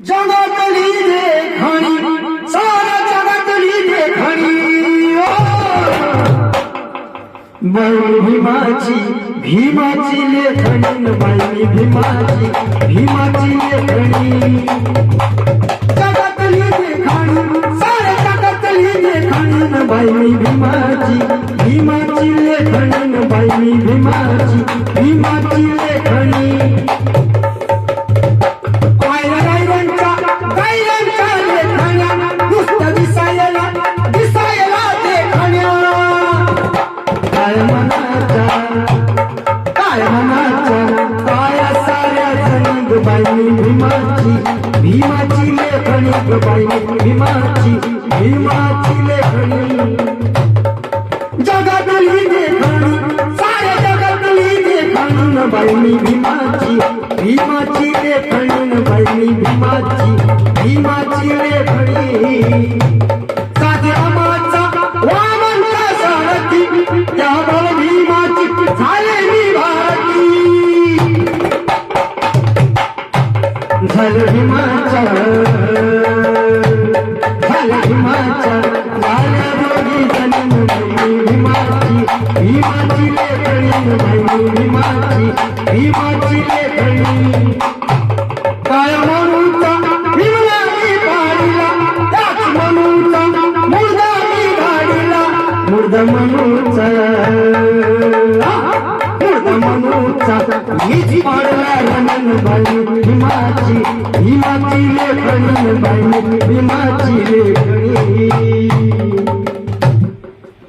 जगातली देखणी साऱ्या जगातली देखणी बाई भीमाची लेखणी बाई भीमाची लेखणी जगातली देखणी साऱ्या जगातली देखणी बाई भीमाची लेखणी बाई भीमाची लेखणी भीमाची लेखणी बाई भीमाची लेखणी जगातली देखणी साऱ्या जगातली देखणी बाई भीमाची लेखणी बाई भीमाची लेखणी साधरामाचा वामनचा सारथी त्या बाई भीमाची झालेली भारती झालं भीमाच्या झाल्या दोघी जणी भीमाची लेखणी भीमाची लेखणी काय म्हणूचा भीमला मी पाडीला त्याच म्हणूचा मुर्दा मी गाडीला मुर्दा म्हणूचा मीच पाडला रणन बाई भीमाची लेखणी बाई भीमाची लेखणी